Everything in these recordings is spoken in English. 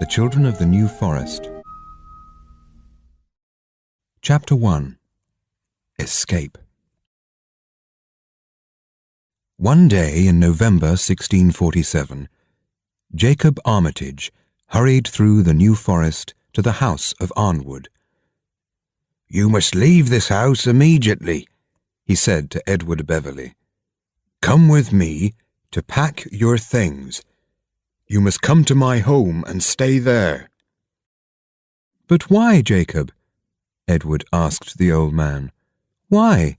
Children of the New Forest. Chapter 1. Escape. One day in November 1647, Jacob Armitage hurried through the New Forest to the house of Arnwood. "You must leave this house immediately," he said to Edward Beverley. "Come with me to pack your things. You must come to my home and stay there." "But why, Jacob?" Edward asked the old man. "Why?"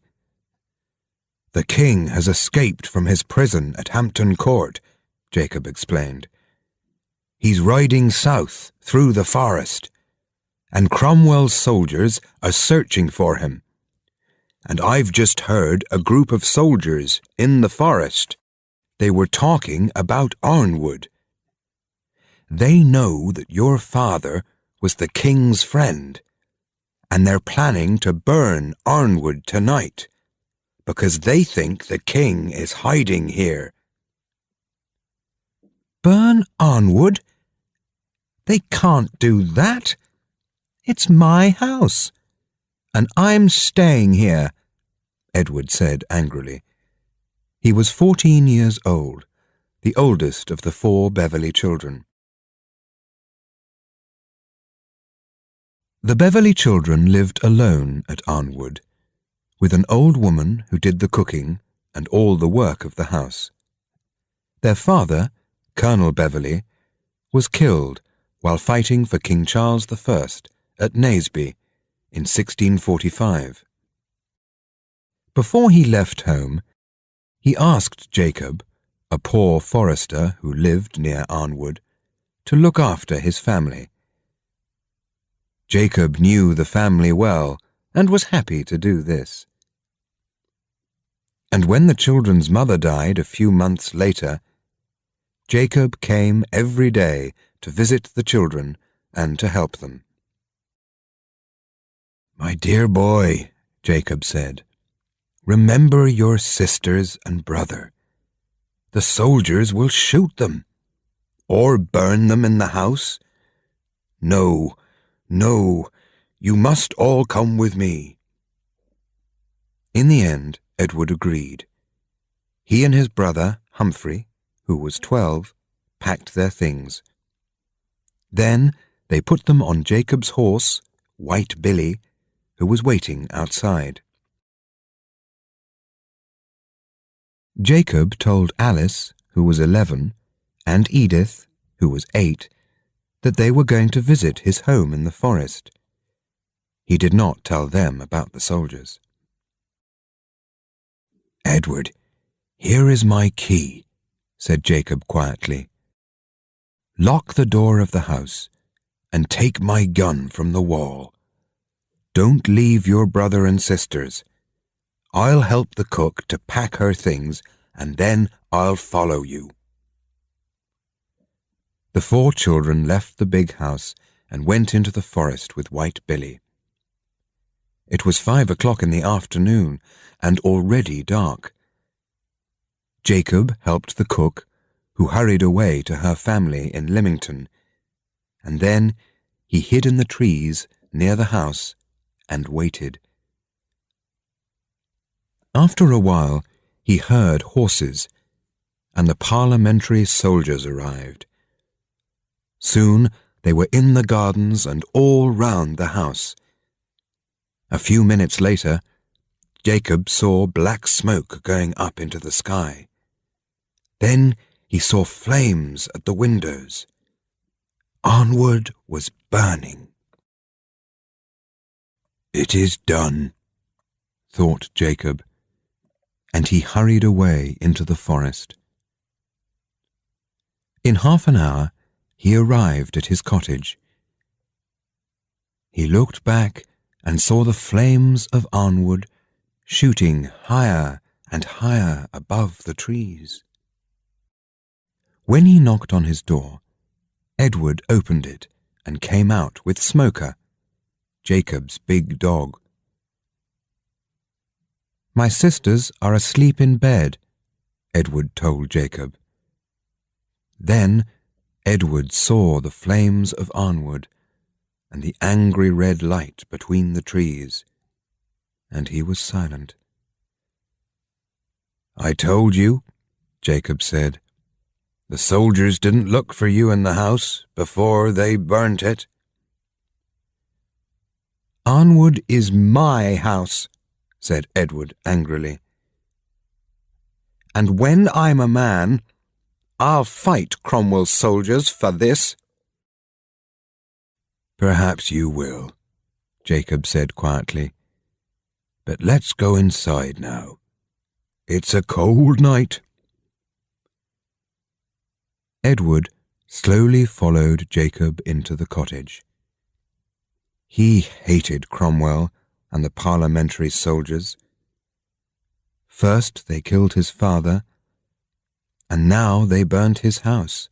"The king has escaped from his prison at Hampton Court," Jacob explained. "He's riding south through the forest, and Cromwell's soldiers are searching for him. And I've just heard a group of soldiers in the forest. They were talking about Arnwood. They know that your father was the king's friend, and they're planning to burn Arnwood tonight, because they think the king is hiding here." "Burn Arnwood? They can't do that. It's my house, and I'm staying here," Edward said angrily. He was 14 years old, the oldest of the 4 Beverley children. The Beverley children lived alone at Arnwood, with an old woman who did the cooking and all the work of the house. Their father, Colonel Beverley, was killed while fighting for King Charles I at Naseby in 1645. Before he left home, he asked Jacob, a poor forester who lived near Arnwood, to look after his family. Jacob knew the family well and was happy to do this. And when the children's mother died a few months later, Jacob came every day to visit the children and to help them. "My dear boy," Jacob said, "remember your sisters and brother. The soldiers will shoot them, or burn them in the house. No, no, you must all come with me." In the end, Edward agreed. He and his brother, Humphrey, who was 12, packed their things. Then they put them on Jacob's horse, White Billy, who was waiting outside. Jacob told Alice, who was 11, and Edith, who was 8, that they were going to visit his home in the forest. He did not tell them about the soldiers. "Edward, here is my key," said Jacob quietly. "Lock the door of the house and take my gun from the wall. Don't leave your brother and sisters. I'll help the cook to pack her things, and then I'll follow you." The 4 children left the big house and went into the forest with White Billy. It was 5 o'clock in the afternoon and already dark. Jacob helped the cook, who hurried away to her family in Lymington, and then he hid in the trees near the house and waited. After a while, he heard horses, and the parliamentary soldiers arrived. Soon they were in the gardens and all round the house. A few minutes later, Jacob saw black smoke going up into the sky. Then he saw flames at the windows. Arnwood was burning. "It is done," thought Jacob, and he hurried away into the forest. In half an hour, he arrived at his cottage. He looked back and saw the flames of Arnwood shooting higher and higher above the trees. When he knocked on his door, Edward opened it and came out with Smoker, Jacob's big dog. "My sisters are asleep in bed," Edward told Jacob. Then Edward saw the flames of Arnwood and the angry red light between the trees, and he was silent. "I told you," Jacob said. "The soldiers didn't look for you in the house before they burnt it." "Arnwood is my house," said Edward angrily. "And when I'm a man, I'll fight Cromwell's soldiers for this." "Perhaps you will," Jacob said quietly. "But let's go inside now. It's a cold night." Edward slowly followed Jacob into the cottage. He hated Cromwell and the parliamentary soldiers. First they killed his father, and now they burnt his house.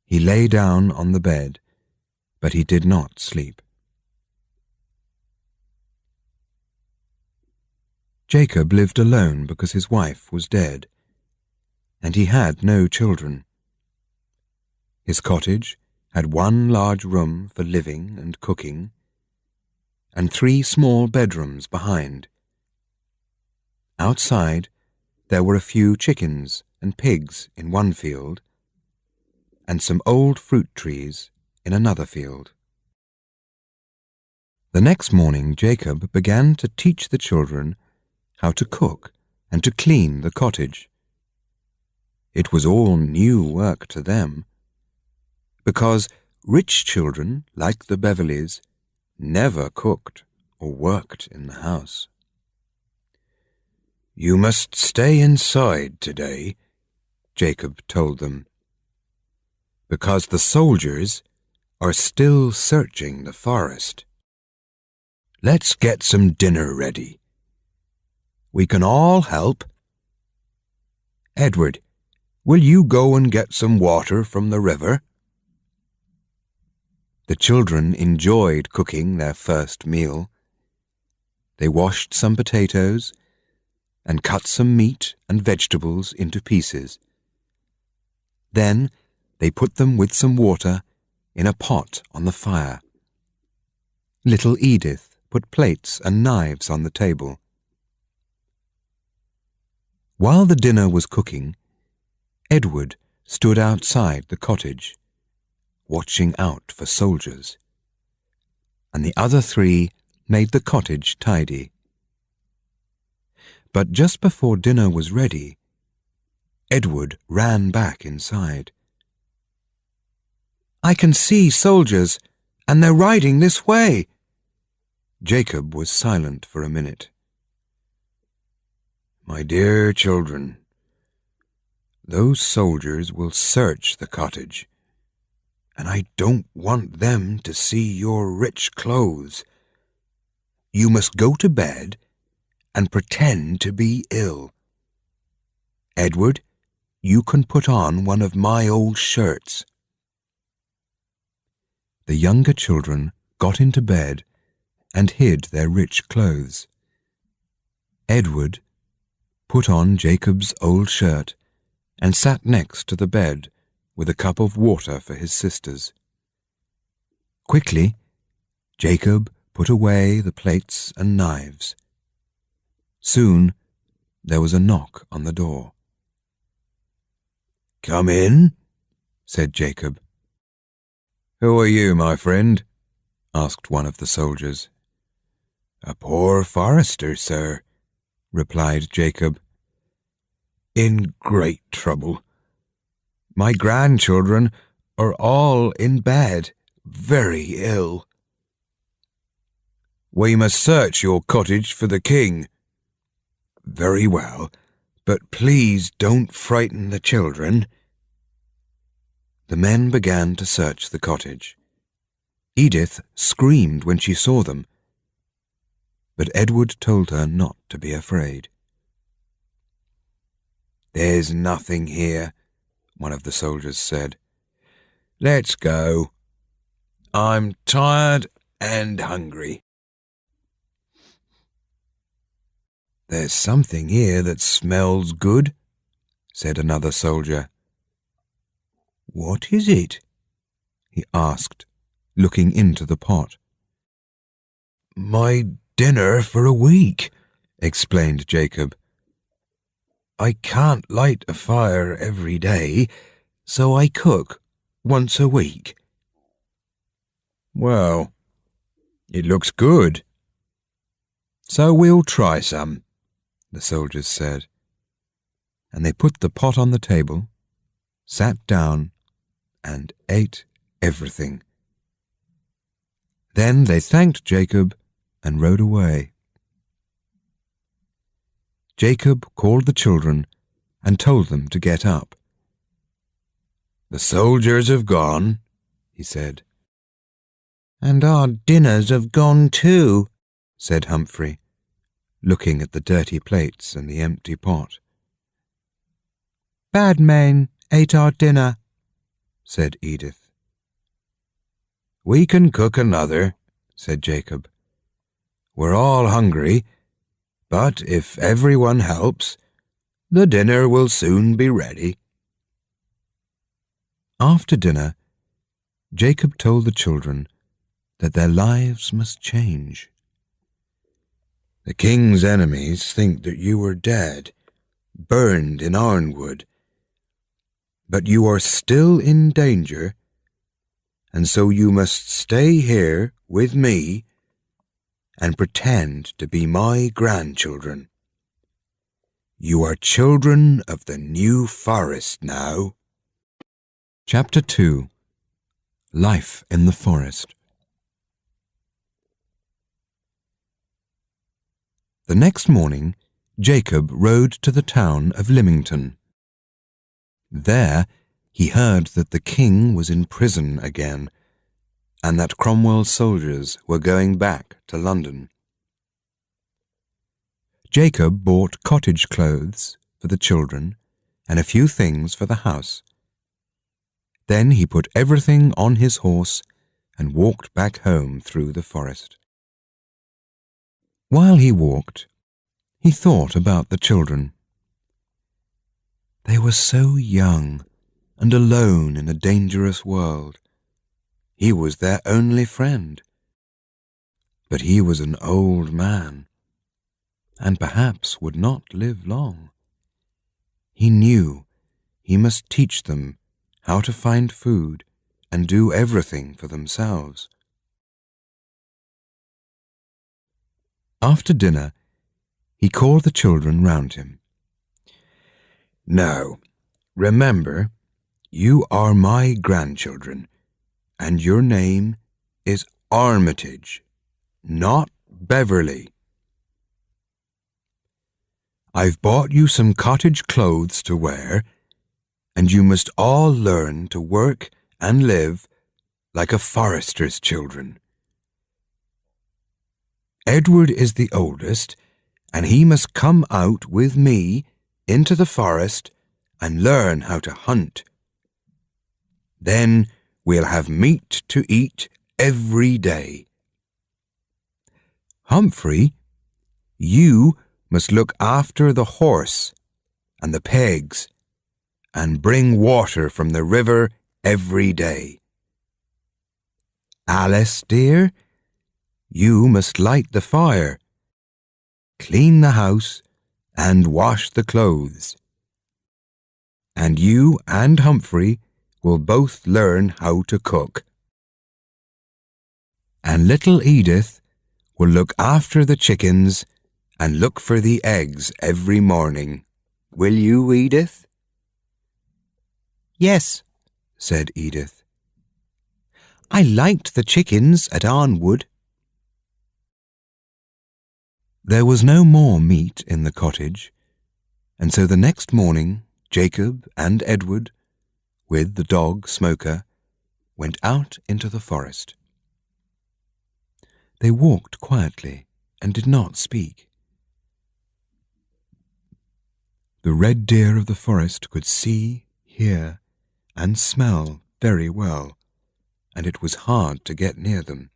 He lay down on the bed, but he did not sleep. Jacob lived alone because his wife was dead, and he had no children. His cottage had one large room for living and cooking, and 3 small bedrooms behind. Outside, there were a few chickens and pigs in one field, and some old fruit trees in another field. The next morning, Jacob began to teach the children how to cook and to clean the cottage. It was all new work to them, because rich children, like the Beverleys, never cooked or worked in the house. "You must stay inside today," Jacob told them, "because the soldiers are still searching the forest. Let's get some dinner ready. We can all help. Edward, will you go and get some water from the river?" The children enjoyed cooking their first meal. They washed some potatoes and cut some meat and vegetables into pieces. Then they put them with some water in a pot on the fire. Little Edith put plates and knives on the table. While the dinner was cooking, Edward stood outside the cottage, watching out for soldiers, and the other 3 made the cottage tidy. But just before dinner was ready, Edward ran back inside. "I can see soldiers, and they're riding this way." Jacob was silent for a minute. "My dear children, those soldiers will search the cottage, and I don't want them to see your rich clothes. You must go to bed and pretend to be ill. Edward, you can put on one of my old shirts." The younger children got into bed and hid their rich clothes. Edward put on Jacob's old shirt and sat next to the bed with a cup of water for his sisters. Quickly, Jacob put away the plates and knives. Soon there was a knock on the door. "Come in," said Jacob. "Who are you, my friend?" asked one of the soldiers. "A poor forester, sir," replied Jacob. "In great trouble. My grandchildren are all in bed, very ill." "We must search your cottage for the king." "Very well, but please don't frighten the children." The men began to search the cottage. Edith screamed when she saw them, but Edward told her not to be afraid. "There's nothing here," one of the soldiers said. "Let's go. I'm tired and hungry." "There's something here that smells good," said another soldier. "What is it?" he asked, looking into the pot. "My dinner for a week," explained Jacob. "I can't light a fire every day, so I cook once a week." "Well, it looks good, so we'll try some," the soldiers said, and they put the pot on the table, sat down, and ate everything. Then they thanked Jacob and rode away. Jacob called the children and told them to get up. "The soldiers have gone," he said. "And our dinners have gone too," said Humphrey, looking at the dirty plates and the empty pot. "Bad men ate our dinner," said Edith. "We can cook another," said Jacob. "We're all hungry, but if everyone helps, the dinner will soon be ready." After dinner, Jacob told the children that their lives must change. "The king's enemies think that you are dead, burned in ironwood, but you are still in danger, and so you must stay here with me and pretend to be my grandchildren. You are children of the new forest now." Chapter 2. Life in the Forest. The next morning, Jacob rode to the town of Lymington. There he heard that the king was in prison again, and that Cromwell's soldiers were going back to London. Jacob bought cottage clothes for the children and a few things for the house. Then he put everything on his horse and walked back home through the forest. While he walked, he thought about the children. They were so young and alone in a dangerous world. He was their only friend. But he was an old man, and perhaps would not live long. He knew he must teach them how to find food and do everything for themselves. After dinner, he called the children round him. "Now, remember, you are my grandchildren, and your name is Armitage, not Beverly. I've bought you some cottage clothes to wear, and you must all learn to work and live like a forester's children. Edward is the oldest, and he must come out with me into the forest and learn how to hunt. Then we'll have meat to eat every day. Humphrey, you must look after the horse and the pigs and bring water from the river every day. Alice, dear, you must light the fire, clean the house, and wash the clothes. And you and Humphrey will both learn how to cook. And little Edith will look after the chickens and look for the eggs every morning. Will you, Edith?" "Yes," said Edith. "I liked the chickens at Arnwood." There was no more meat in the cottage, and so the next morning Jacob and Edward, with the dog Smoker, went out into the forest. They walked quietly and did not speak. The red deer of the forest could see, hear, and smell very well, and it was hard to get near them.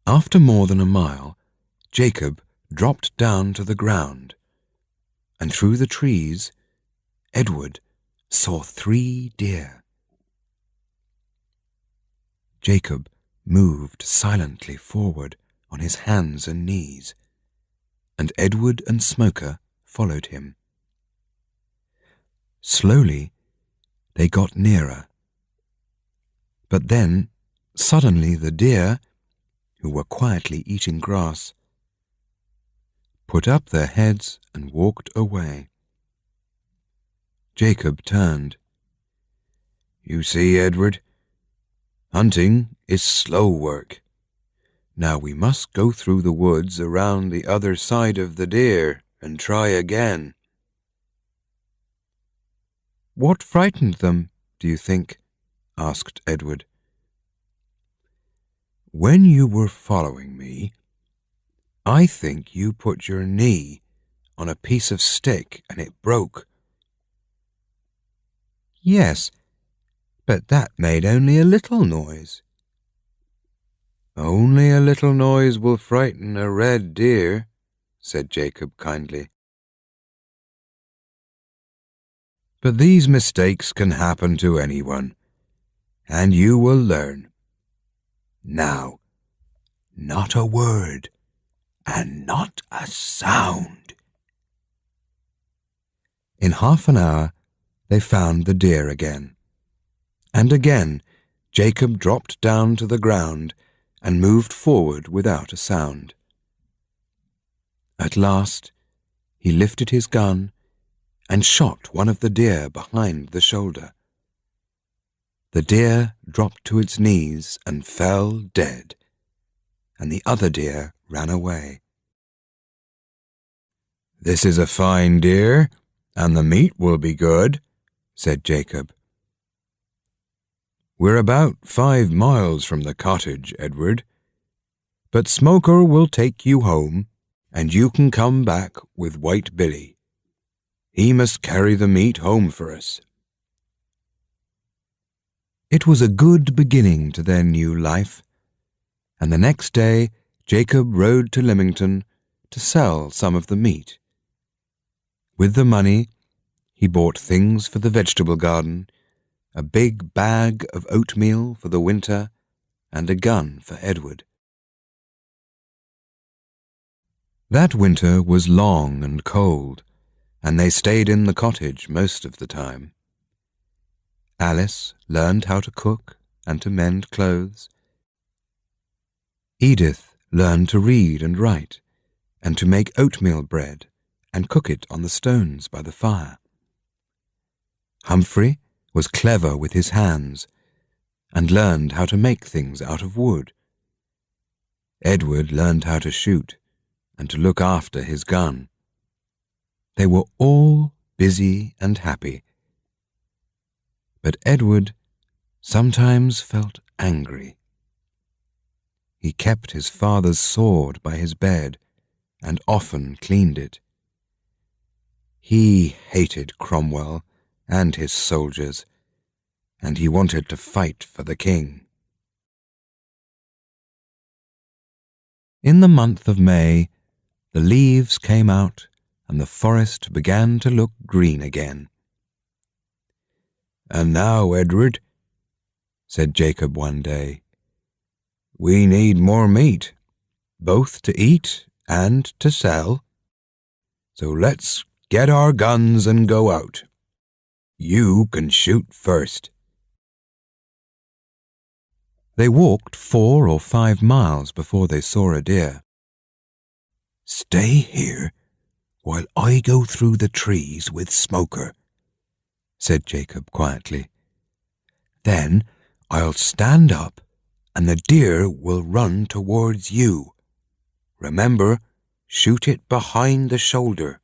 After more than a mile, Jacob dropped down to the ground, and through the trees, Edward saw 3 deer. Jacob moved silently forward on his hands and knees, and Edward and Smoker followed him. Slowly, they got nearer. But then, suddenly the deer, who were quietly eating grass, put up their heads and walked away. Jacob turned. "You see, Edward, hunting is slow work. Now we must go through the woods around the other side of the deer and try again." "What frightened them, do you think?" asked Edward. "When you were following me, I think you put your knee on a piece of stick and it broke." "Yes, but that made only a little noise." "Only a little noise will frighten a red deer," said Jacob kindly. "But these mistakes can happen to anyone, and you will learn. Now, not a word, and not a sound." In half an hour, they found the deer again. And again, Jacob dropped down to the ground and moved forward without a sound. At last, he lifted his gun and shot one of the deer behind the shoulder. The deer dropped to its knees and fell dead, and the other deer ran away. "This is a fine deer, and the meat will be good," said Jacob. "We're about 5 miles from the cottage, Edward, but Smoker will take you home, and you can come back with White Billy. He must carry the meat home for us." It was a good beginning to their new life, and the next day Jacob rode to Lymington to sell some of the meat. With the money, he bought things for the vegetable garden, a big bag of oatmeal for the winter, and a gun for Edward. That winter was long and cold, and they stayed in the cottage most of the time. Alice learned how to cook and to mend clothes. Edith learned to read and write, and to make oatmeal bread and cook it on the stones by the fire. Humphrey was clever with his hands and learned how to make things out of wood. Edward learned how to shoot and to look after his gun. They were all busy and happy. But Edward sometimes felt angry. He kept his father's sword by his bed and often cleaned it. He hated Cromwell and his soldiers, and he wanted to fight for the king. In the month of May, the leaves came out and the forest began to look green again. "And now, Edward," said Jacob one day, "we need more meat, both to eat and to sell. So let's get our guns and go out. You can shoot first." They walked 4 or 5 miles before they saw a deer. "Stay here while I go through the trees with Smoker," said Jacob quietly. "Then I'll stand up and the deer will run towards you. Remember, shoot it behind the shoulder."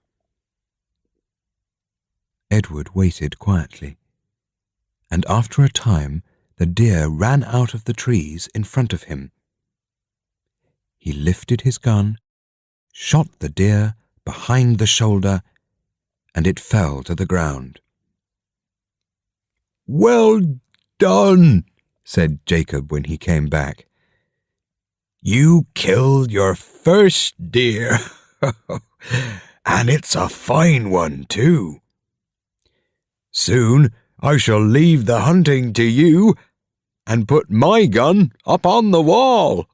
Edward waited quietly, and after a time the deer ran out of the trees in front of him. He lifted his gun, shot the deer behind the shoulder, and it fell to the ground. "Well done," said Jacob when he came back. "You killed your first deer, and it's a fine one too." Soon I shall leave the hunting to you and put my gun up on the wall."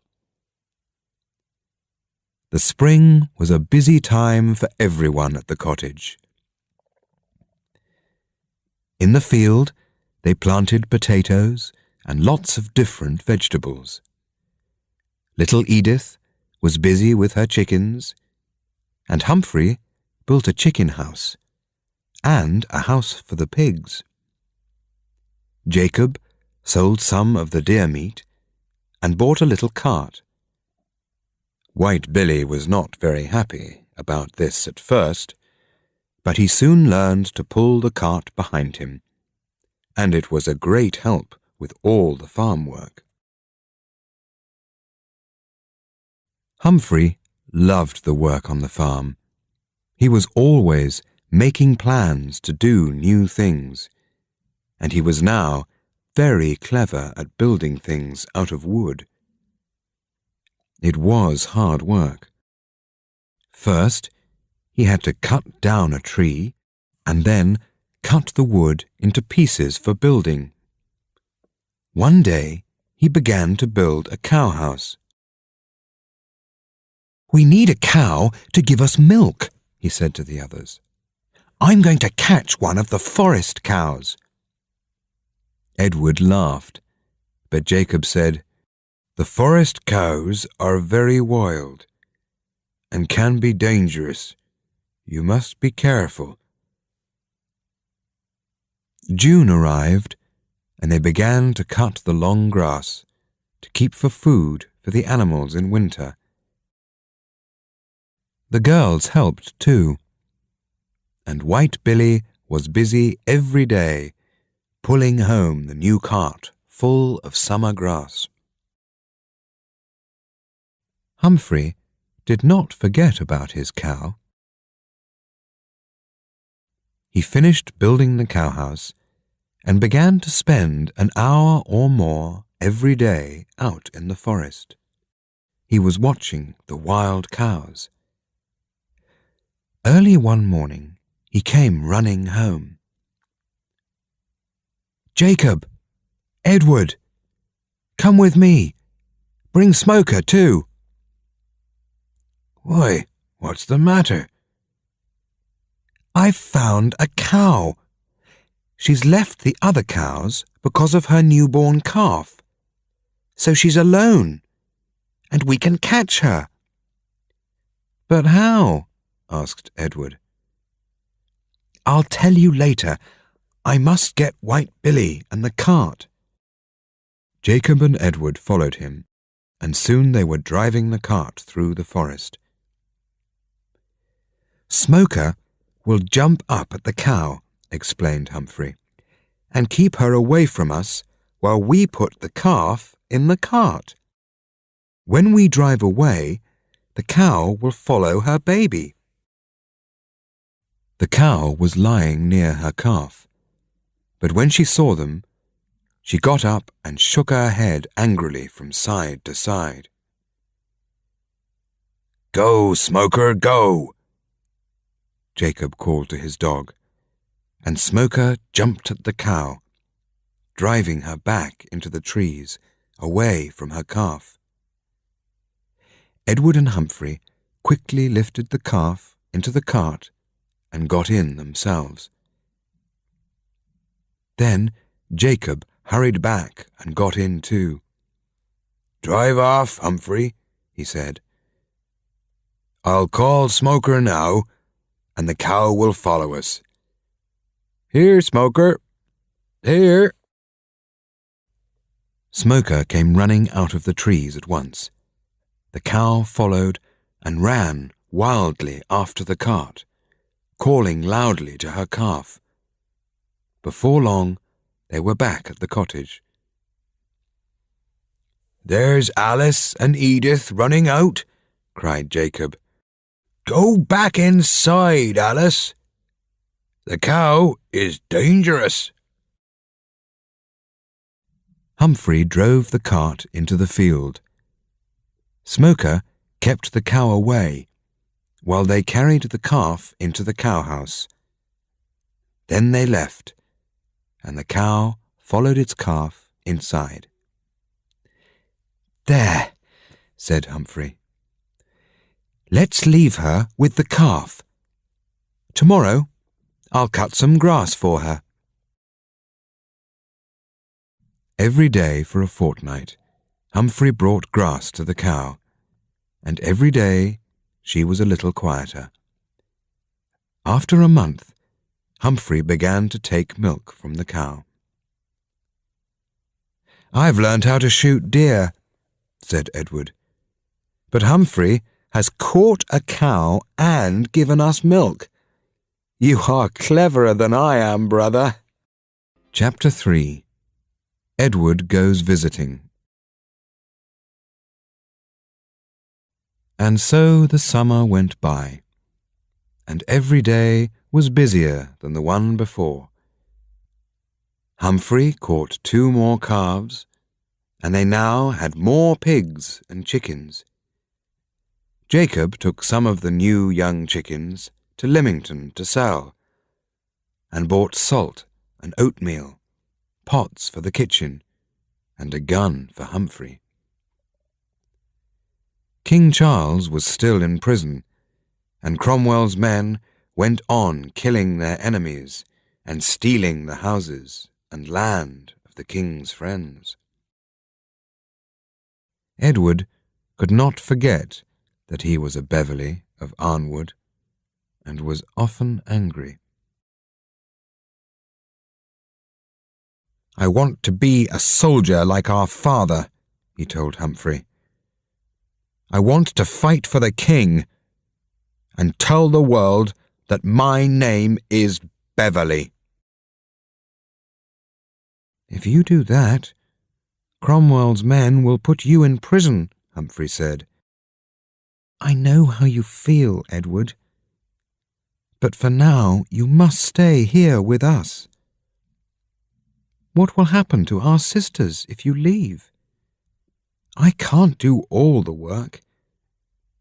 The spring was a busy time for everyone at the cottage. In the field, they planted potatoes and lots of different vegetables. Little Edith was busy with her chickens, and Humphrey built a chicken house and a house for the pigs. Jacob sold some of the deer meat and bought a little cart. White Billy was not very happy about this at first, but he soon learned to pull the cart behind him, and it was a great help with all the farm work. Humphrey loved the work on the farm. He was always making plans to do new things, and he was now very clever at building things out of wood. It was hard work. First, he had to cut down a tree and then cut the wood into pieces for building. One day, he began to build a cow house. "We need a cow to give us milk," he said to the others. "I'm going to catch one of the forest cows." Edward laughed, but Jacob said, "The forest cows are very wild and can be dangerous. You must be careful." June arrived, and they began to cut the long grass to keep for food for the animals in winter. The girls helped too, and White Billy was busy every day pulling home the new cart full of summer grass. Humphrey did not forget about his cow. He finished building the cowhouse and began to spend an hour or more every day out in the forest. He was watching the wild cows. Early one morning, he came running home. "Jacob! Edward! Come with me! Bring Smoker too!" "Why, what's the matter?" "I've found a cow. She's left the other cows because of her newborn calf. So she's alone, and we can catch her." "But how?" asked Edward. "I'll tell you later. I must get White Billy and the cart." Jacob and Edward followed him, and soon they were driving the cart through the forest. "Smoker will jump up at the cow," explained Humphrey, "and keep her away from us while we put the calf in the cart. When we drive away, the cow will follow her baby." The cow was lying near her calf, but when she saw them, she got up and shook her head angrily from side to side. "Go, Smoker, go!" Jacob called to his dog, and Smoker jumped at the cow, driving her back into the trees, away from her calf. Edward and Humphrey quickly lifted the calf into the cart and got in themselves. Then Jacob hurried back and got in too. "Drive off, Humphrey," he said. "I'll call Smoker now, and the cow will follow us. Here, Smoker, here." Smoker came running out of the trees at once. The cow followed and ran wildly after the cart, calling loudly to her calf. Before long, they were back at the cottage. "There's Alice and Edith running out," cried Jacob. "Go back inside, Alice. The cow is dangerous." Humphrey drove the cart into the field. Smoker kept the cow away while they carried the calf into the cowhouse. Then they left and the cow followed its calf inside. "There," said Humphrey. "Let's leave her with the calf. Tomorrow I'll cut some grass for her." Every day for a fortnight, Humphrey brought grass to the cow, and every day she was a little quieter. After a month, Humphrey began to take milk from the cow. "I've learned how to shoot deer," said Edward, "but Humphrey has caught a cow and given us milk. You are cleverer than I am, brother." Chapter 3. Edward Goes Visiting. And so the summer went by, and every day was busier than the one before. Humphrey caught 2 more calves, and they now had more pigs and chickens. Jacob took some of the new young chickens to Lymington to sell, and bought salt and oatmeal, pots for the kitchen, and a gun for Humphrey. King Charles was still in prison, and Cromwell's men went on killing their enemies and stealing the houses and land of the king's friends. Edward could not forget that he was a Beverley of Arnwood, and was often angry. "I want to be a soldier like our father," he told Humphrey. "I want to fight for the king and tell the world that my name is Beverley." "If you do that, Cromwell's men will put you in prison," Humphrey said. "I know how you feel, Edward, but for now you must stay here with us. What will happen to our sisters if you leave? I can't do all the work,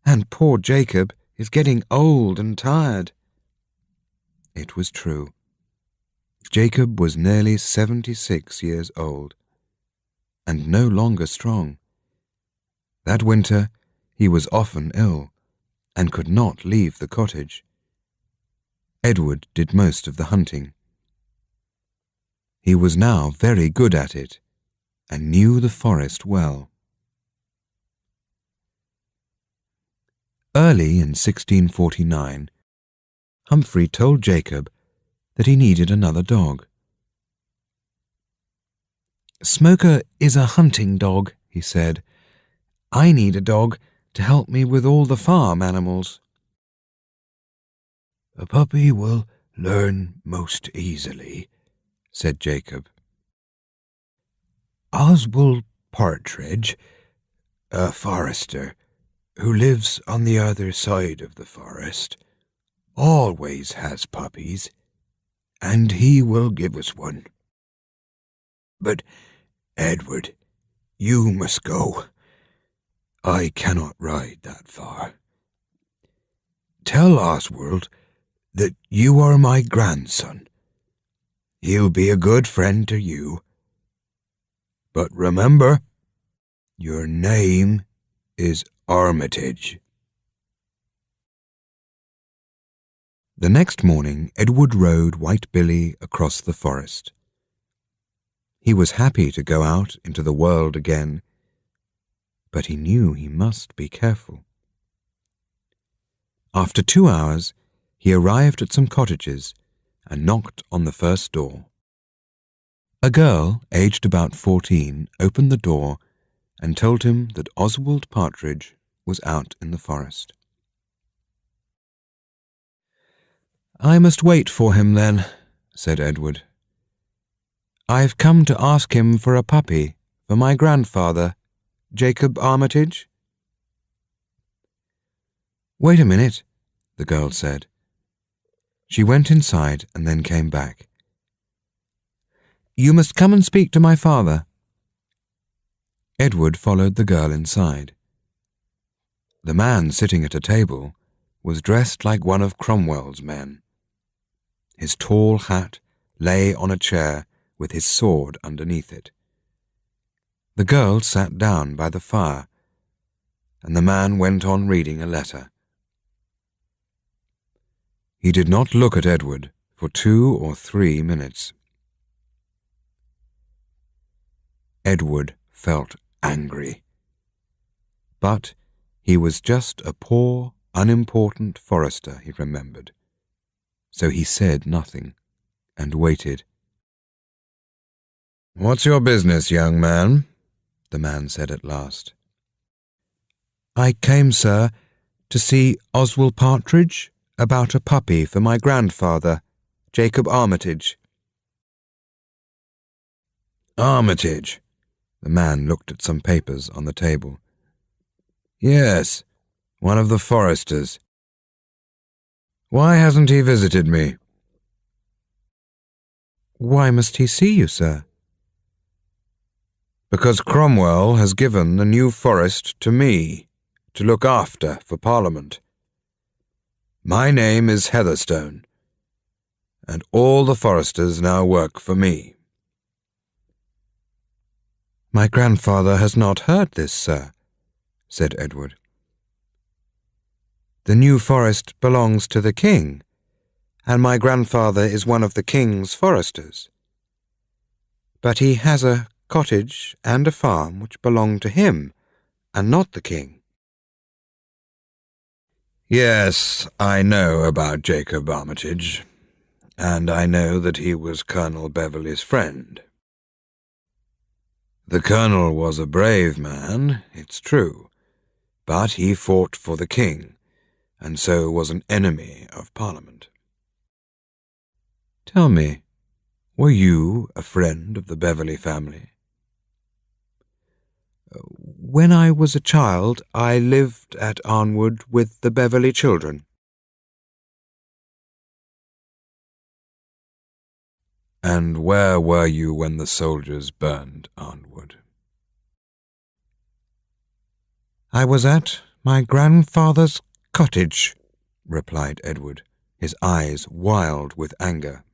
and poor Jacob is getting old and tired." It was true. Jacob was nearly 76 years old, and no longer strong. That winter he was often ill, and could not leave the cottage. Edward did most of the hunting. He was now very good at it, and knew the forest well. Early in 1649, Humphrey told Jacob that he needed another dog. "Smoker is a hunting dog," he said. "I need a dog to help me with all the farm animals." "A puppy will learn most easily," said Jacob. "Oswald Partridge, a forester who lives on the other side of the forest, always has puppies, and he will give us one. But, Edward, you must go. I cannot ride that far. Tell Oswald that you are my grandson. He'll be a good friend to you. But remember, your name is Armitage." The next morning, Edward rode White Billy across the forest. He was happy to go out into the world again, but he knew he must be careful. After 2 hours, he arrived at some cottages and knocked on the first door. A girl, aged about 14, opened the door and told him that Oswald Partridge was out in the forest. "I must wait for him then," said Edward. "I've come to ask him for a puppy for my grandfather, Jacob Armitage." "Wait a minute," the girl said. She went inside and then came back. "You must come and speak to my father." Edward followed the girl inside. The man sitting at a table was dressed like one of Cromwell's men. His tall hat lay on a chair with his sword underneath it. The girl sat down by the fire, and the man went on reading a letter. He did not look at Edward for 2 or 3 minutes. Edward felt angry. But he was just a poor, unimportant forester, he remembered. So he said nothing and waited. "What's your business, young man?" the man said at last. "I came, sir, to see Oswald Partridge about a puppy for my grandfather, Jacob Armitage." "Armitage?" The man looked at some papers on the table. "Yes, one of the foresters. Why hasn't he visited me?" "Why must he see you, sir?" "Because Cromwell has given the New Forest to me, to look after for Parliament. My name is Heatherstone, and all the foresters now work for me." "My grandfather has not heard this, sir," said Edward. "The New Forest belongs to the king, and my grandfather is one of the king's foresters. But he has a cottage and a farm which belong to him, and not the king." "Yes, I know about Jacob Armitage, and I know that he was Colonel Beverley's friend. The colonel was a brave man, it's true, but he fought for the king, and so was an enemy of Parliament. Tell me, were you a friend of the Beverley family?" "When I was a child, I lived at Arnwood with the Beverley children." "And where were you when the soldiers burned Arnwood?" "I was at my grandfather's cottage," replied Edward, his eyes wild with anger.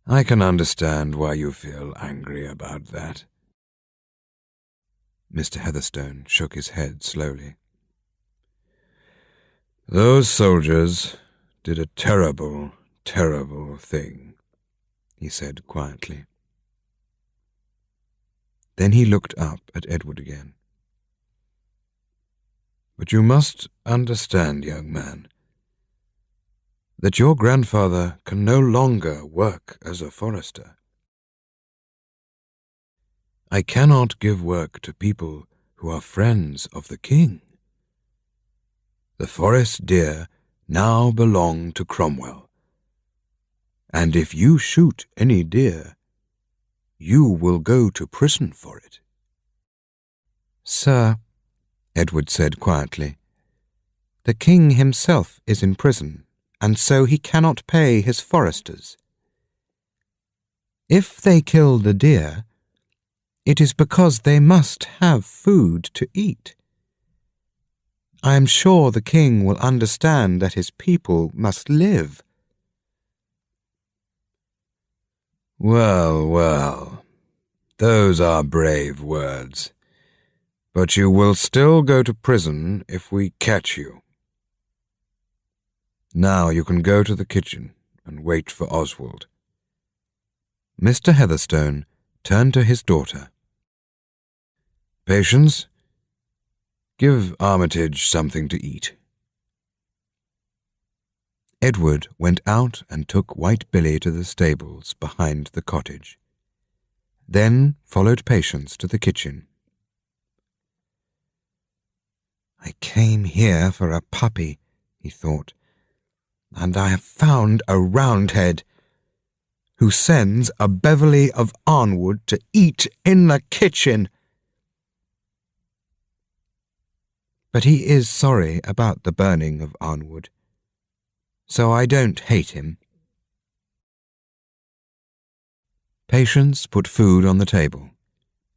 "I can understand why you feel angry about that." Mr. Heatherstone shook his head slowly. "Those soldiers did a terrible, terrible thing," he said quietly. Then he looked up at Edward again. "But you must understand, young man, that your grandfather can no longer work as a forester. I cannot give work to people who are friends of the king. The forest deer now belong to Cromwell, and if you shoot any deer, you will go to prison for it." "Sir," Edward said quietly, "the king himself is in prison, and so he cannot pay his foresters. If they kill the deer, it is because they must have food to eat. I am sure the king will understand that his people must live." "Well, well, those are brave words, but you will still go to prison if we catch you. Now you can go to the kitchen and wait for Oswald." Mr. Heatherstone turned to his daughter. "Patience, give Armitage something to eat." Edward went out and took White Billy to the stables behind the cottage, then followed Patience to the kitchen. "I came here for a puppy," he thought, "and I have found a Roundhead who sends a Beverley of Arnwood to eat in the kitchen. But he is sorry about the burning of Arnwood, so I don't hate him." Patience put food on the table.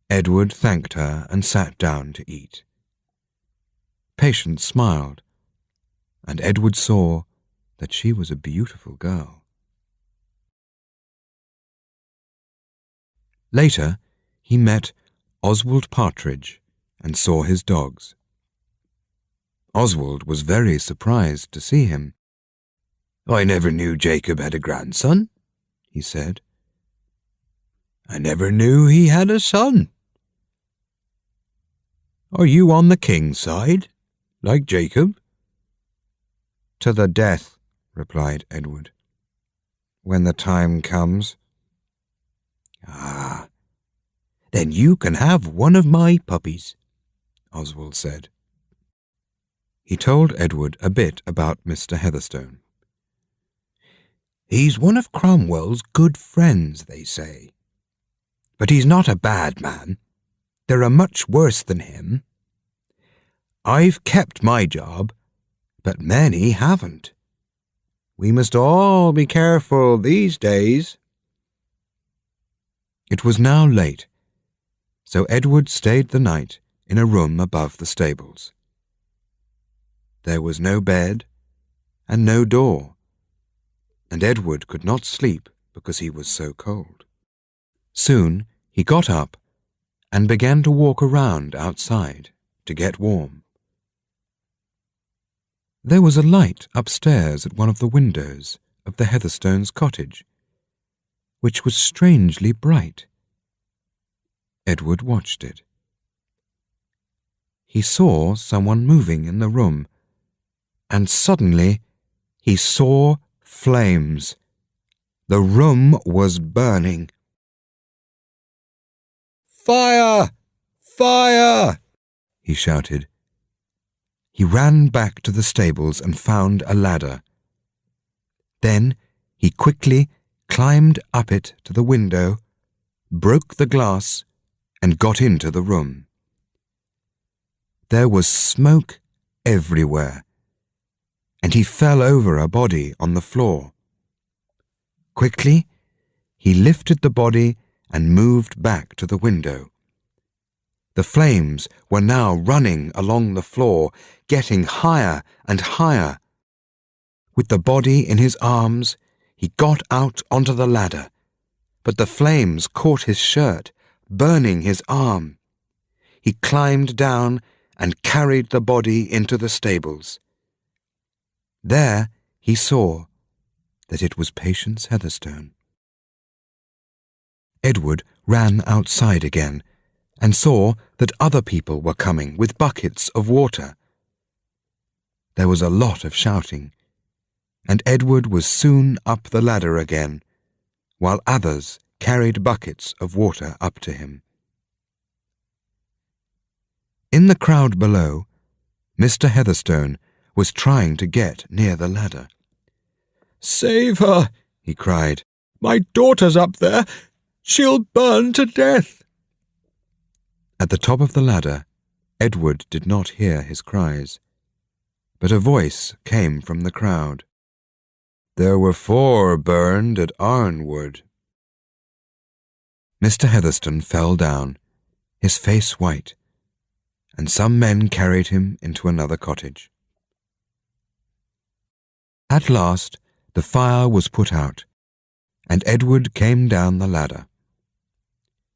Edward thanked her and sat down to eat. Patience smiled, and Edward saw that she was a beautiful girl. Later, he met Oswald Partridge and saw his dogs. Oswald was very surprised to see him. "I never knew Jacob had a grandson," he said. "I never knew he had a son." "Are you on the king's side, like Jacob?" "To the death," replied Edward. "When the time comes." "Ah, then you can have one of my puppies," Oswald said. He told Edward a bit about Mr. Heatherstone. "He's one of Cromwell's good friends, they say. But he's not a bad man. There are much worse than him. I've kept my job, but many haven't. We must all be careful these days." It was now late, so Edward stayed the night in a room above the stables. There was no bed and no door, and Edward could not sleep because he was so cold. Soon he got up and began to walk around outside to get warm. There was a light upstairs at one of the windows of the Heatherstones' cottage, which was strangely bright. Edward watched it. He saw someone moving in the room, and suddenly he saw flames. The room was burning. "Fire! Fire!" he shouted. He ran back to the stables and found a ladder. Then he quickly climbed up it to the window, broke the glass, and got into the room. There was smoke everywhere, and he fell over a body on the floor. Quickly, he lifted the body and moved back to the window. The flames were now running along the floor, getting higher and higher. With the body in his arms, he got out onto the ladder, but the flames caught his shirt, burning his arm. He climbed down and carried the body into the stables. There he saw that it was Patience Heatherstone. Edward ran outside again and saw that other people were coming with buckets of water. There was a lot of shouting, and Edward was soon up the ladder again, while others carried buckets of water up to him. In the crowd below, Mr. Heatherstone was trying to get near the ladder. "Save her!" he cried. "My daughter's up there! She'll burn to death!" At the top of the ladder, Edward did not hear his cries, but a voice came from the crowd. "There were 4 burned at Arnwood." Mr. Heatherstone fell down, his face white, and some men carried him into another cottage. At last the fire was put out, and Edward came down the ladder.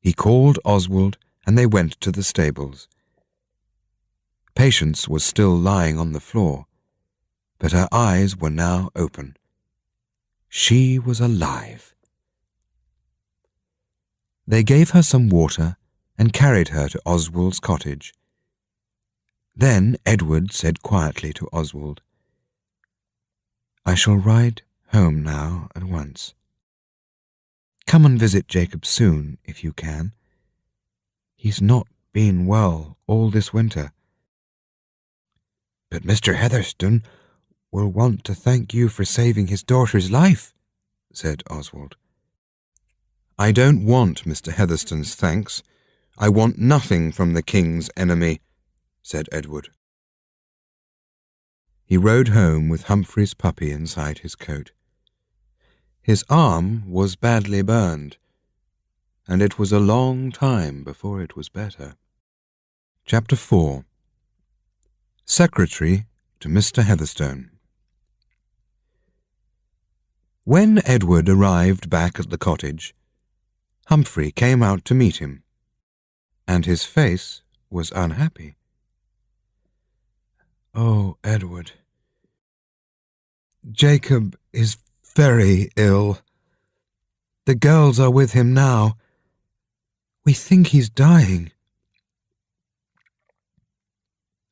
He called Oswald, and they went to the stables. Patience was still lying on the floor, but her eyes were now open. She was alive. They gave her some water and carried her to Oswald's cottage. Then Edward said quietly to Oswald, "I shall ride home now at once. Come and visit Jacob soon, if you can. He's not been well all this winter." "But Mr. Heatherstone will want to thank you for saving his daughter's life," said Oswald. "I don't want Mr. Heatherstone's thanks. I want nothing from the king's enemy," said Edward. He rode home with Humphrey's puppy inside his coat. His arm was badly burned, and it was a long time before it was better. Chapter 4. Secretary to Mr. Heatherstone. When Edward arrived back at the cottage, Humphrey came out to meet him, and his face was unhappy. "Oh, Edward, Jacob is very ill. The girls are with him now. We think he's dying."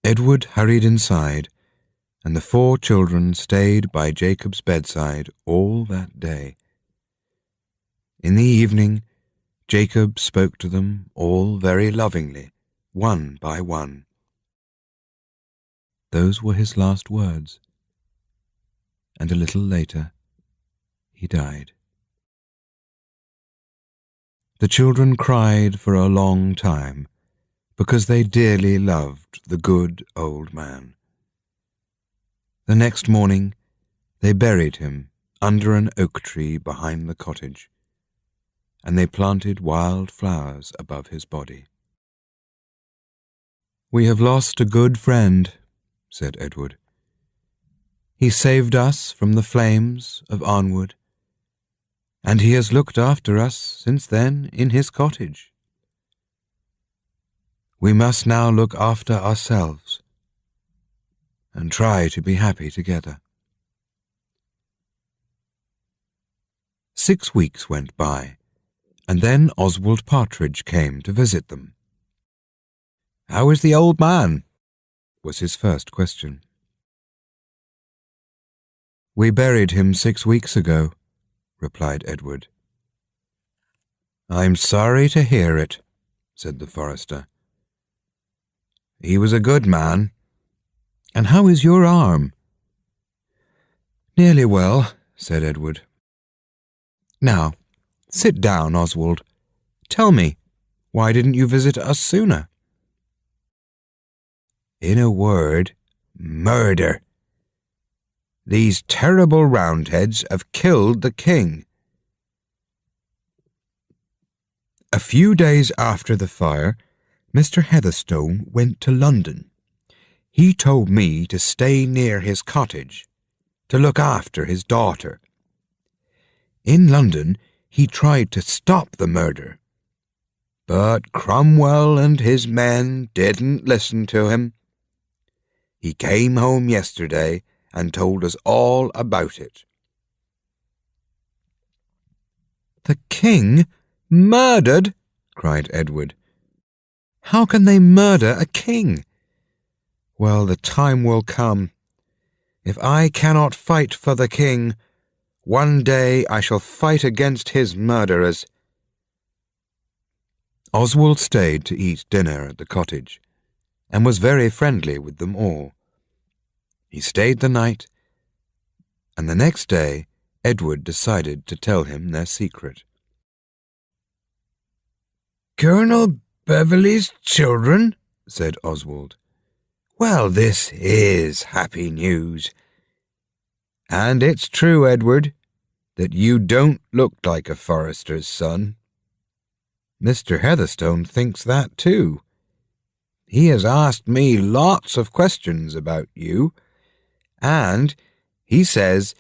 Edward hurried inside, and the 4 children stayed by Jacob's bedside all that day. In the evening, Jacob spoke to them all very lovingly, one by one. Those were his last words, and a little later he died. The children cried for a long time, because they dearly loved the good old man. The next morning they buried him under an oak tree behind the cottage, and they planted wild flowers above his body. "We have lost a good friend," said Edward. "He saved us from the flames of Arnwood, and he has looked after us since then in his cottage. We must now look after ourselves and try to be happy together." 6 weeks went by, and then Oswald Partridge came to visit them. "How is the old man?" was his first question. "We buried him 6 weeks ago," replied Edward. "I'm sorry to hear it," said the forester. "He was a good man. And how is your arm?" "Nearly well," said Edward. "Now, sit down, Oswald. Tell me, why didn't you visit us sooner?" "In a word, murder. These terrible Roundheads have killed the king." A few days after the fire, Mr. Heatherstone went to London. He told me to stay near his cottage, to look after his daughter. In London, he tried to stop the murder, but Cromwell and his men didn't listen to him. He came home yesterday and told us all about it. "The king murdered?" cried Edward. "How can they murder a king?" "Well, the time will come. If I cannot fight for the king, one day I shall fight against his murderers." Oswald stayed to eat dinner at the cottage, and was very friendly with them all. He stayed the night, and the next day Edward decided to tell him their secret. "Colonel Beverley's children?" said Oswald. "Well, this is happy news. And it's true, Edward, that you don't look like a forester's son. Mr. Heatherstone thinks that too. He has asked me lots of questions about you, and he says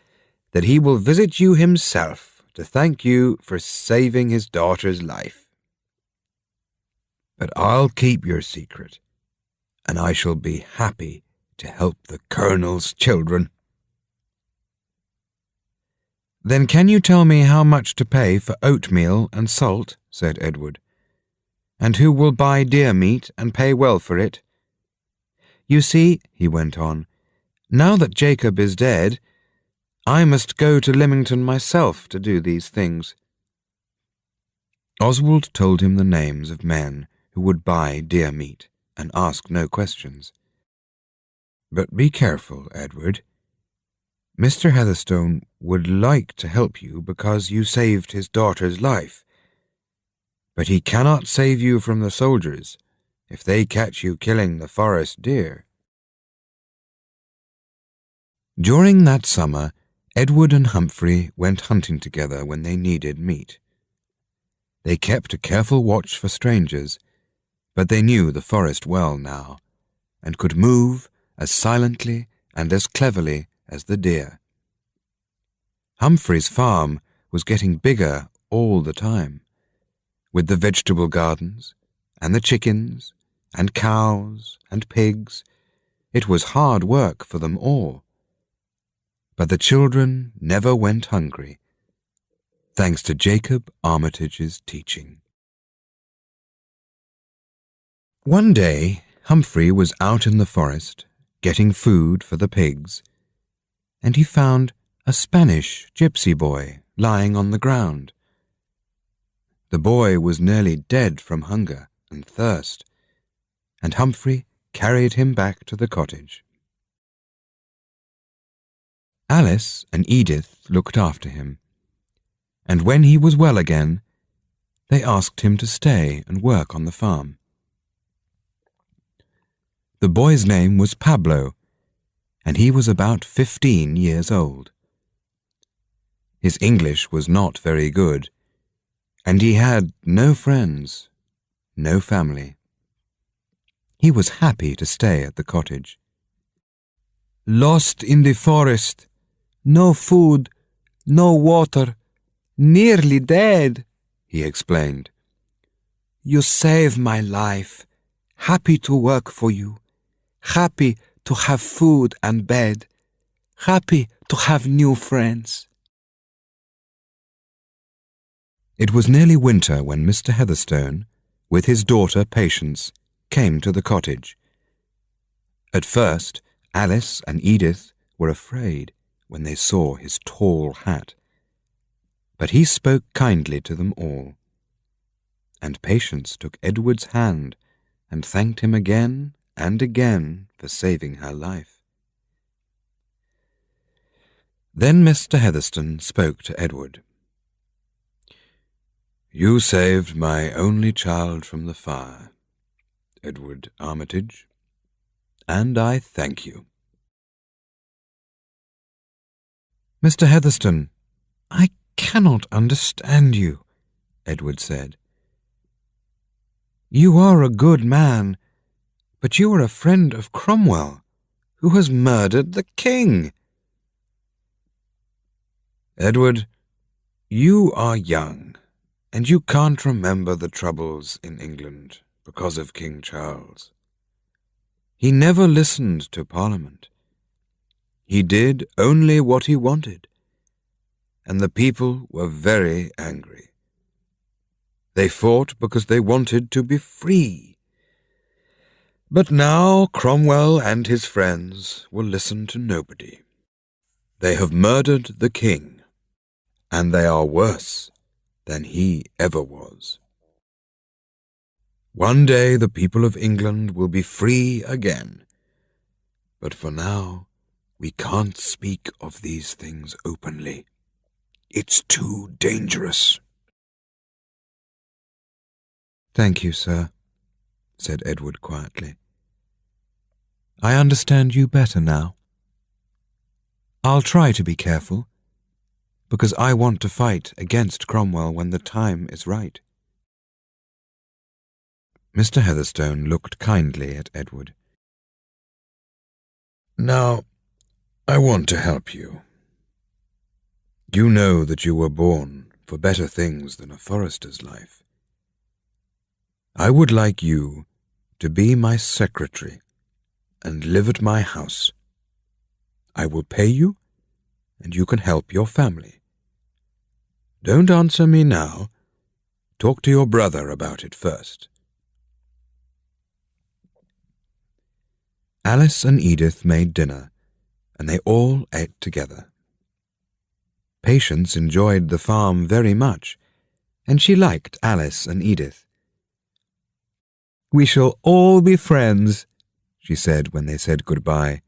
that he will visit you himself to thank you for saving his daughter's life. But I'll keep your secret, and I shall be happy to help the Colonel's children." "Then can you tell me how much to pay for oatmeal and salt?" said Edward. "And who will buy deer meat and pay well for it? You see," he went on, "now that Jacob is dead, I must go to Lymington myself to do these things." Oswald told him the names of men who would buy deer meat and ask no questions. "But be careful, Edward. Mr. Heatherstone would like to help you because you saved his daughter's life, but he cannot save you from the soldiers if they catch you killing the forest deer." During that summer, Edward and Humphrey went hunting together when they needed meat. They kept a careful watch for strangers, but they knew the forest well now, and could move as silently and as cleverly as the deer. Humphrey's farm was getting bigger all the time, with the vegetable gardens, and the chickens, and cows, and pigs. It was hard work for them all. But the children never went hungry, thanks to Jacob Armitage's teaching. One day, Humphrey was out in the forest, getting food for the pigs, and he found a Spanish gypsy boy lying on the ground. The boy was nearly dead from hunger and thirst, and Humphrey carried him back to the cottage. Alice and Edith looked after him, and when he was well again, they asked him to stay and work on the farm. The boy's name was Pablo, and he was about 15 years old. His English was not very good, and he had no friends, no family. He was happy to stay at the cottage. "Lost in the forest, no food, no water, nearly dead," he explained. "You saved my life. Happy to work for you. Happy to have food and bed. Happy to have new friends." It was nearly winter when Mr. Heatherstone, with his daughter Patience, came to the cottage. At first, Alice and Edith were afraid when they saw his tall hat, but he spoke kindly to them all, and Patience took Edward's hand and thanked him again and again for saving her life. Then Mr. Heatherstone spoke to Edward. "You saved my only child from the fire, Edward Armitage, and I thank you." "Mr. Heatherstone, I cannot understand you," Edward said. "You are a good man, but you are a friend of Cromwell, who has murdered the king." "Edward, you are young, and you can't remember the troubles in England because of King Charles. He never listened to Parliament. He did only what he wanted, and the people were very angry. They fought because they wanted to be free. But now Cromwell and his friends will listen to nobody. They have murdered the king, and they are worse than he ever was. One day the people of England will be free again, but for now we can't speak of these things openly. It's too dangerous." "Thank you, sir," said Edward quietly. "I understand you better now. I'll try to be careful, because I want to fight against Cromwell when the time is right." Mr. Heatherstone looked kindly at Edward. "Now, I want to help you. You know that you were born for better things than a forester's life. I would like you to be my secretary and live at my house. I will pay you, and you can help your family. Don't answer me now. Talk to your brother about it first." Alice and Edith made dinner, and they all ate together. Patience enjoyed the farm very much, and she liked Alice and Edith. "We shall all be friends," she said when they said goodbye,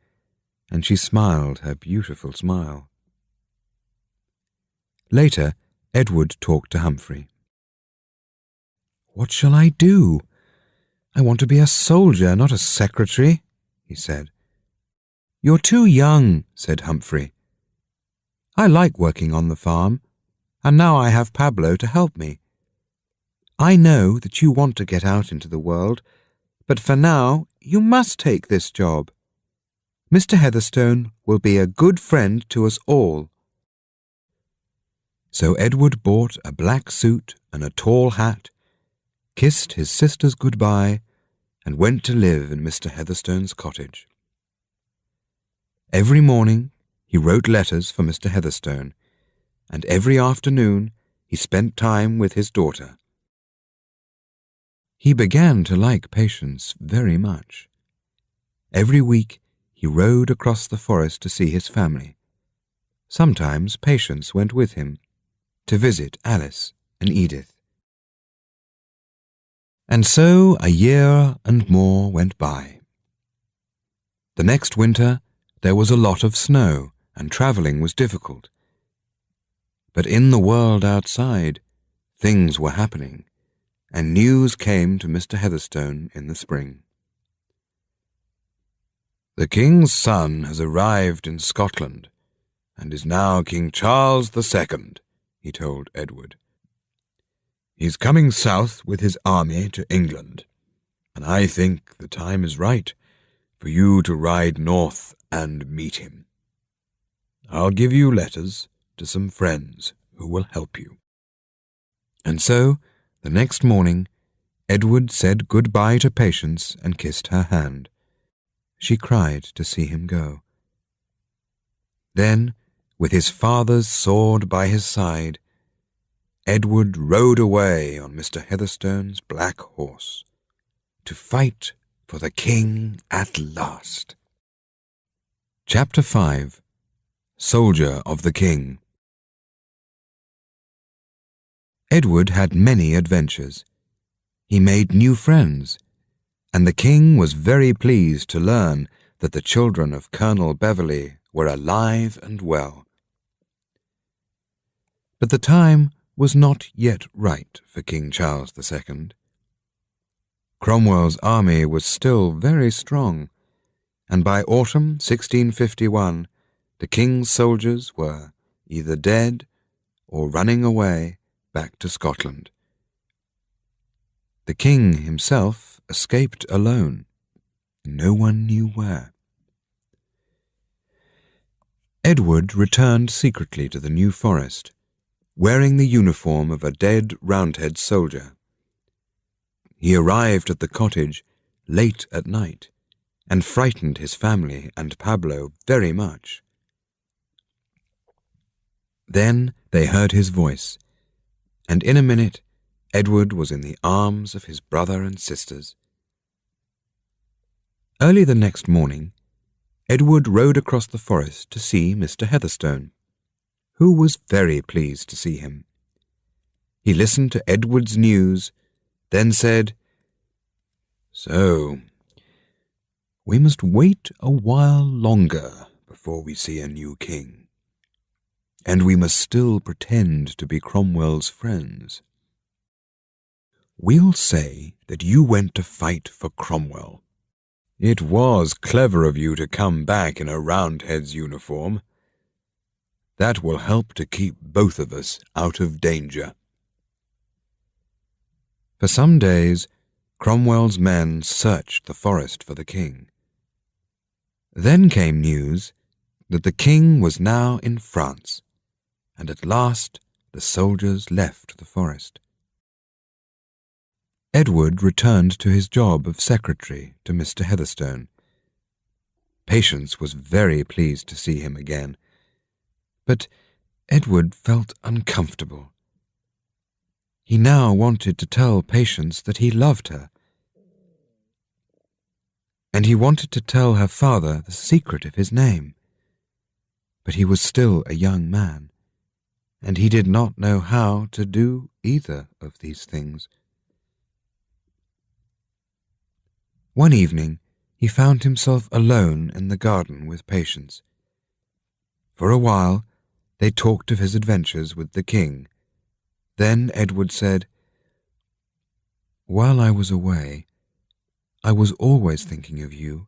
and she smiled her beautiful smile. Later, Edward talked to Humphrey. "What shall I do? I want to be a soldier, not a secretary," he said. "You're too young," said Humphrey. "I like working on the farm, and now I have Pablo to help me. I know that you want to get out into the world, but for now you must take this job. Mr. Heatherstone will be a good friend to us all." So Edward bought a black suit and a tall hat kissed his sisters goodbye, and went to live in Mr. Heatherstone's cottage. Every morning he wrote letters for Mr. Heatherstone, and every afternoon he spent time with his daughter. He began to like Patience very much. Every week he rode across the forest to see his family. Sometimes Patience went with him to visit Alice and Edith. And so a year and more went by. The next winter there was a lot of snow, and travelling was difficult. But in the world outside, things were happening, and news came to Mr. Heatherstone in the spring. "The king's son has arrived in Scotland, and is now King Charles II, he told Edward. "He's coming south with his army to England, and I think the time is right for you to ride north and meet him. I'll give you letters to some friends who will help you." And so, the next morning, Edward said goodbye to Patience and kissed her hand. She cried to see him go. Then, with his father's sword by his side, Edward rode away on Mr. Heatherstone's black horse to fight for the king at last. Chapter 5. Soldier of the King. Edward had many adventures. He made new friends, and the king was very pleased to learn that the children of Colonel Beverley were alive and well. But the time was not yet right for King Charles II. Cromwell's army was still very strong, and by autumn 1651 the king's soldiers were either dead or running away back to Scotland. The king himself escaped alone. No one knew where. Edward returned secretly to the New Forest, wearing the uniform of a dead Roundhead soldier. He arrived at the cottage late at night and frightened his family and Pablo very much. Then they heard his voice, and in a minute Edward was in the arms of his brother and sisters. Early the next morning, Edward rode across the forest to see Mr. Heatherstone, who was very pleased to see him. He listened to Edward's news, then said, "So, we must wait a while longer before we see a new king, and we must still pretend to be Cromwell's friends. We'll say that you went to fight for Cromwell. It was clever of you to come back in a Roundhead's uniform. That will help to keep both of us out of danger." For some days, Cromwell's men searched the forest for the king. Then came news that the king was now in France, and at last the soldiers left the forest. Edward returned to his job of secretary to Mr. Heatherstone. Patience was very pleased to see him again, but Edward felt uncomfortable. He now wanted to tell Patience that he loved her, and he wanted to tell her father the secret of his name. But he was still a young man, and he did not know how to do either of these things. One evening he found himself alone in the garden with Patience. For a while they talked of his adventures with the king. Then Edward said, "While I was away, I was always thinking of you,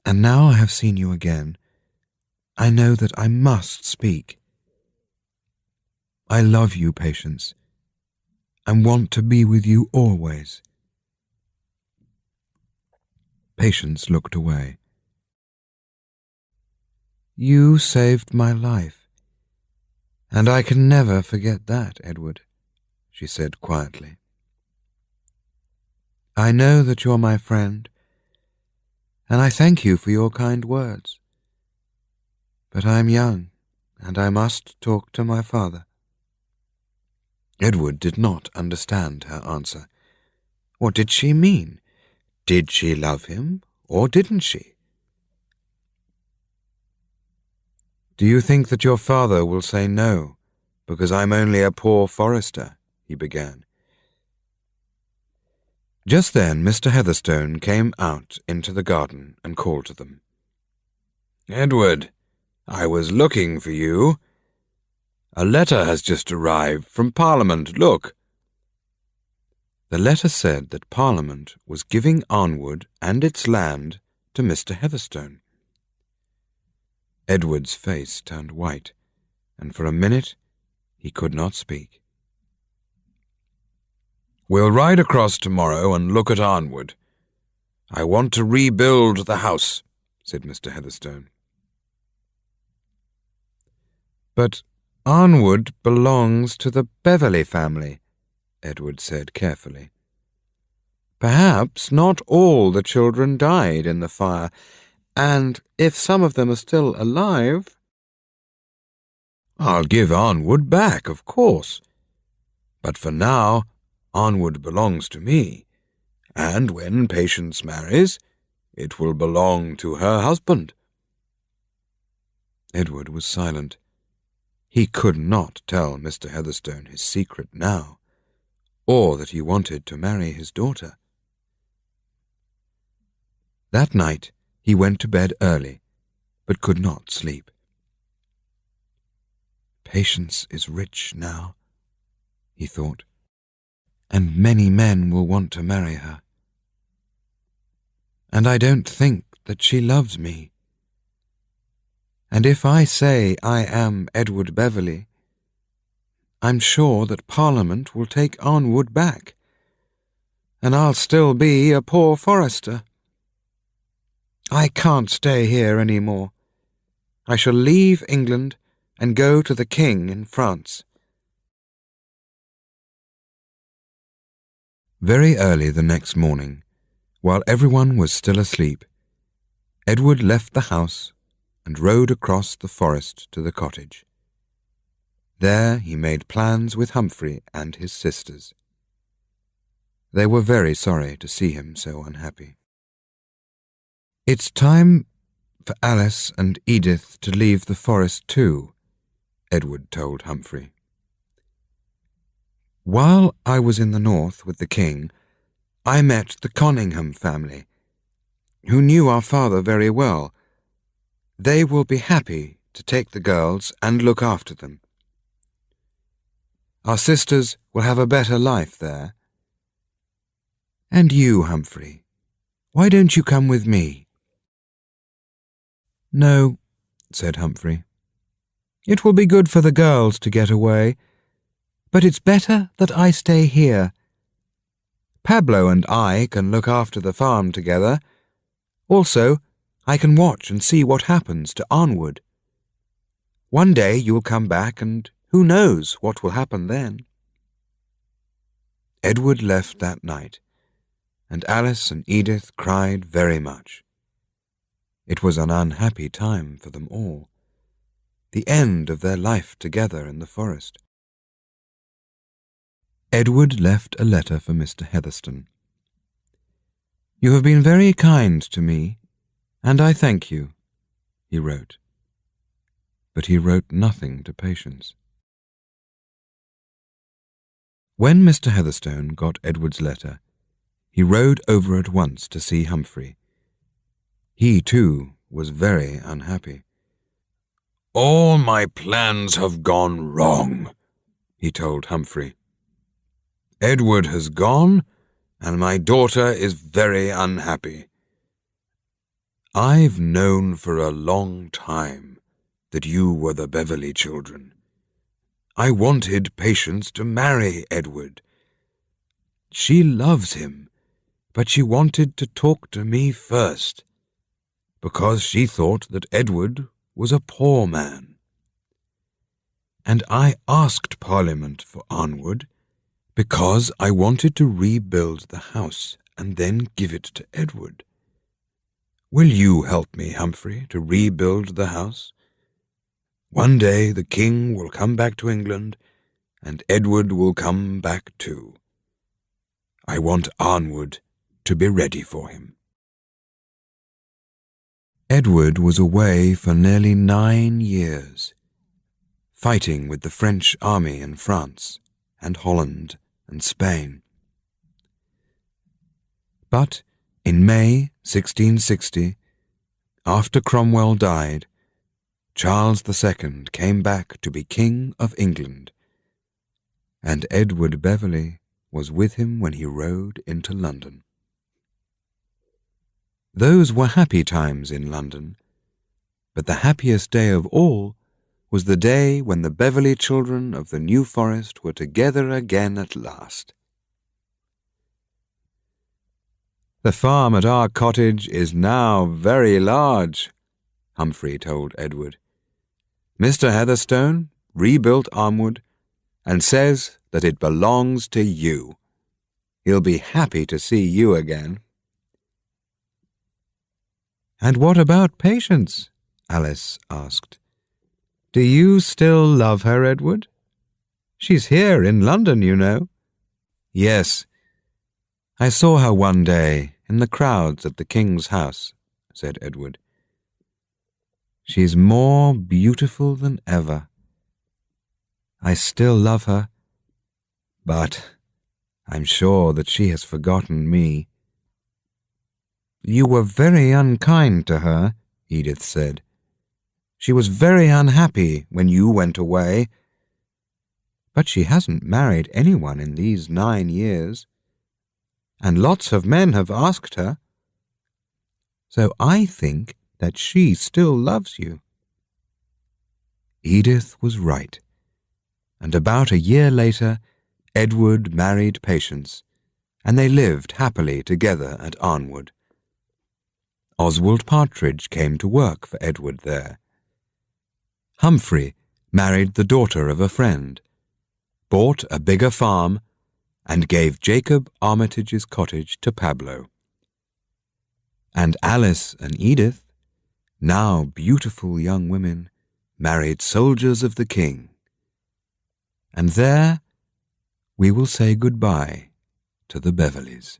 and now I have seen you again, I know that I must speak. I love you, Patience, and want to be with you always." Patience looked away. "You saved my life, and I can never forget that, Edward," she said quietly. I know that you're my friend, and I thank you for your kind words. But I'm young, and I must talk to my father." Edward did not understand her answer. What did she mean? Did she love him, or didn't she? "Do you think that your father will say no, because I'm only a poor forester?" he began. Just then Mr. Heatherstone came out into the garden and called to them. "Edward, I was looking for you. A letter has just arrived from Parliament, look." The letter said that Parliament was giving Arnwood and its land to Mr. Heatherstone. Edward's face turned white, and for a minute he could not speak. "We'll ride across tomorrow and look at Arnwood. I want to rebuild the house," said Mr. Heatherstone. "But Arnwood belongs to the Beverley family," Edward said carefully. "Perhaps not all the children died in the fire, and if some of them are still alive—" "I'll give Arnwood back, of course. But for now, Arnwood belongs to me, and when Patience marries, it will belong to her husband." Edward was silent. He could not tell Mr. Heatherstone his secret now, or that he wanted to marry his daughter. That night he went to bed early, but could not sleep. "Patience is rich now," he thought, "and many men will want to marry her. And I don't think that she loves me. And if I say I am Edward Beverley, I'm sure that Parliament will take Arnwood back, and I'll still be a poor forester. I can't stay here any more. I shall leave England and go to the King in France." Very early the next morning, while everyone was still asleep, Edward left the house and rode across the forest to the cottage. There he made plans with Humphrey and his sisters. They were very sorry to see him so unhappy. "It's time for Alice and Edith to leave the forest too," Edward told Humphrey. "While I was in the north with the king, I met the Conyngham family, who knew our father very well. They will be happy to take the girls and look after them. Our sisters will have a better life there. And you, Humphrey, why don't you come with me?" "No," said Humphrey. "It will be good for the girls to get away, but it's better that I stay here. Pablo and I can look after the farm together. Also, I can watch and see what happens to Arnwood. One day you'll come back, and who knows what will happen then." Edward left that night, and Alice and Edith cried very much. It was an unhappy time for them all, the end of their life together in the forest. Edward left a letter for Mr. Heatherstone. "You have been very kind to me, and I thank you," he wrote. But he wrote nothing to Patience. When Mr. Heatherstone got Edward's letter, he rode over at once to see Humphrey. He, too, was very unhappy. "All my plans have gone wrong," he told Humphrey. "Edward has gone, and my daughter is very unhappy. I've known for a long time that you were the Beverley children. I wanted Patience to marry Edward. She loves him, but she wanted to talk to me first, because she thought that Edward was a poor man. And I asked Parliament for Arnwood, because I wanted to rebuild the house and then give it to Edward. Will you help me, Humphrey, to rebuild the house? One day the king will come back to England, and Edward will come back too. I want Arnwood to be ready for him." Edward was away for nearly 9 years, fighting with the French army in France and Holland and Spain. But in May 1660, after Cromwell died, Charles II came back to be King of England, and Edward Beverley was with him when he rode into London. Those were happy times in London, but the happiest day of all was the day when the Beverley children of the New Forest were together again at last. "The farm at our cottage is now very large," Humphrey told Edward. "Mr. Heatherstone rebuilt Arnwood and says that it belongs to you. He'll be happy to see you again." "And what about Patience?" Alice asked. "Do you still love her, Edward? She's here in London, you know." "Yes, I saw her one day in the crowds at the King's house," said Edward. "She's more beautiful than ever. I still love her, but I'm sure that she has forgotten me." "You were very unkind to her," Edith said. "She was very unhappy when you went away. But she hasn't married anyone in these 9 years, and lots of men have asked her. So I think that she still loves you." Edith was right, and about a year later, Edward married Patience, and they lived happily together at Arnwood. Oswald Partridge came to work for Edward there. Humphrey married the daughter of a friend, bought a bigger farm, and gave Jacob Armitage's cottage to Pablo. And Alice and Edith, now beautiful young women, married soldiers of the king. And there we will say goodbye to the Beverleys.